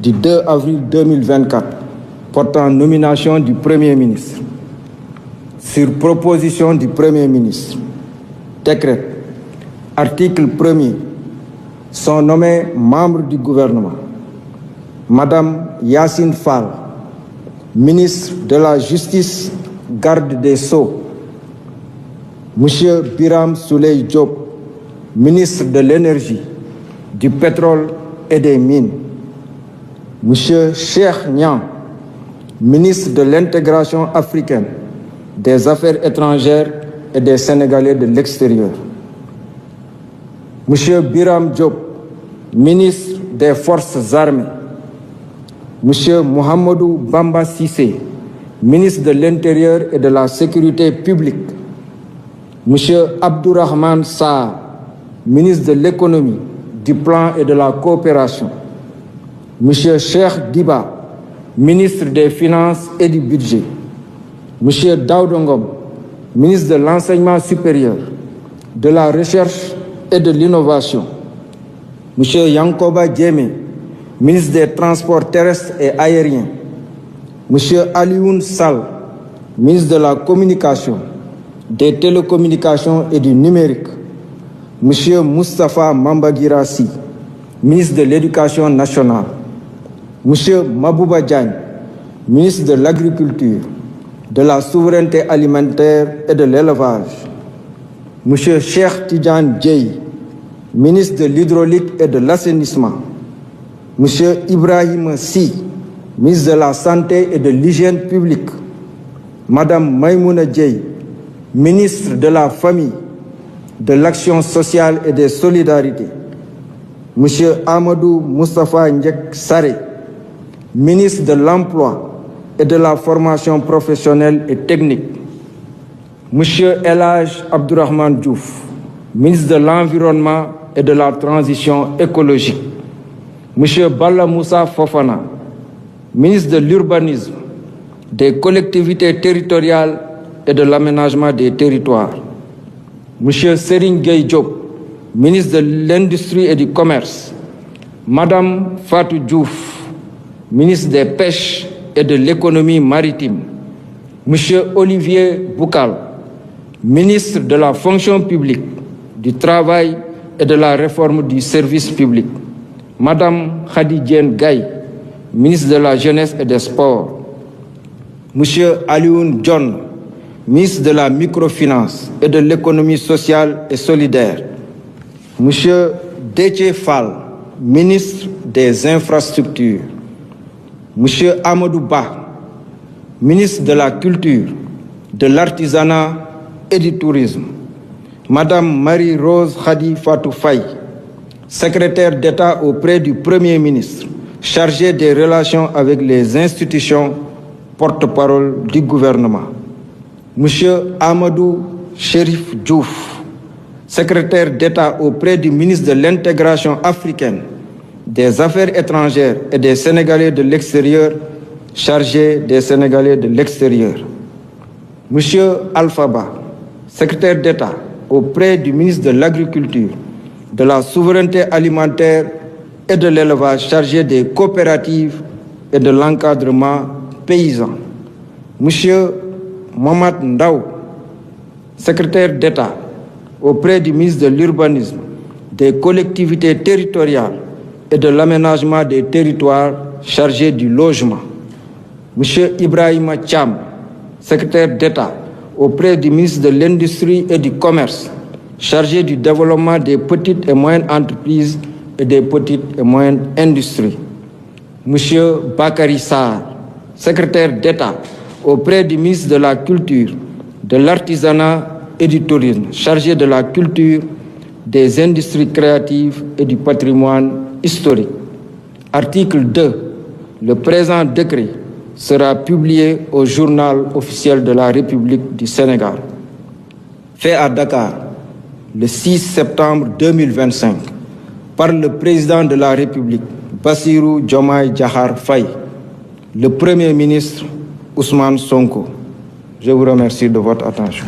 du 2 avril 2024 portant nomination du Premier ministre. Sur proposition du Premier ministre, décrète, article 1er, sont nommés membres du gouvernement. Madame Yacine Fall, ministre de la Justice, garde des Sceaux. Monsieur Biram Souleye Diop, ministre de l'Énergie, du Pétrole et des Mines. Monsieur Cheikh Niang, ministre de l'Intégration africaine, des Affaires étrangères et des Sénégalais de l'extérieur. Monsieur Biram Diop, ministre des Forces armées. Monsieur Mohamedou Bamba Cissé, ministre de l'Intérieur et de la Sécurité publique. Monsieur Abdourahmane Sarr, ministre de l'Économie, du Plan et de la Coopération. Monsieur Cheikh Diba, ministre des Finances et du Budget. Monsieur Daouda Ngom, ministre de l'Enseignement supérieur, de la Recherche et de l'Innovation. Monsieur Yankoba Diémé, ministre des Transports terrestres et aériens. Monsieur Alioune Sall, ministre de la Communication, des Télécommunications et du Numérique. Monsieur Moustapha Mambagirassi, ministre de l'Éducation nationale. Monsieur Mabouba Diagne, ministre de l'Agriculture, de la Souveraineté alimentaire et de l'Élevage. Monsieur Cheikh Tidiane Dièye, ministre de l'Hydraulique et de l'Assainissement. Monsieur Ibrahim Sy, ministre de la Santé et de l'Hygiène publique. Madame Maïmouna Dièye, ministre de la Famille, de l'Action sociale et des Solidarités. Monsieur Amadou Moustapha Ndiek Saré, ministre de l'Emploi et de la Formation professionnelle et technique. Monsieur El Hadj Abdourahmane Diouf, ministre de l'Environnement et de la Transition écologique. Monsieur Balla Moussa Fofana, ministre de l'Urbanisme, des collectivités territoriales et de l'aménagement des territoires. Monsieur Serigne Gueye Diop, ministre de l'Industrie et du Commerce. Madame Fatou Diouf, ministre des Pêches et de l'Économie maritime. Monsieur Olivier Boukal, ministre de la Fonction publique, du Travail et de la Réforme du service public. Madame Khady Diène Gaye, ministre de la Jeunesse et des Sports. Monsieur Alioune John, ministre de la Microfinance et de l'Économie sociale et solidaire. Monsieur Déthié Fall, ministre des Infrastructures. Monsieur Amadou Ba, ministre de la Culture, de l'Artisanat et du Tourisme. Madame Marie-Rose Khady Fatou Faye, secrétaire d'État auprès du Premier ministre, chargée des relations avec les institutions, porte-parole du gouvernement. Monsieur Amadou Chérif Diouf, secrétaire d'État auprès du ministre de l'Intégration africaine, des Affaires étrangères et des Sénégalais de l'extérieur, chargé des Sénégalais de l'extérieur. Monsieur Alpha Ba, secrétaire d'État auprès du ministre de l'Agriculture, de la Souveraineté alimentaire et de l'Élevage, chargé des coopératives et de l'encadrement paysan. Monsieur Mamad Ndaw, secrétaire d'État auprès du ministre de l'Urbanisme, des collectivités territoriales et de l'aménagement des territoires, chargé du logement. Monsieur Ibrahima Thiam, secrétaire d'État auprès du ministre de l'Industrie et du Commerce, chargé du développement des petites et moyennes entreprises et des petites et moyennes industries. Monsieur Bakary Sarr, secrétaire d'État auprès du ministre de la Culture, de l'Artisanat et du Tourisme, chargé de la culture, des industries créatives et du patrimoine historique. Article 2. Le présent décret sera publié au journal officiel de la République du Sénégal. Fait à Dakar, le 6 septembre 2025, par le président de la République, Bassirou Diomaye Diakhar Faye, le Premier ministre Ousmane Sonko. Je vous remercie de votre attention.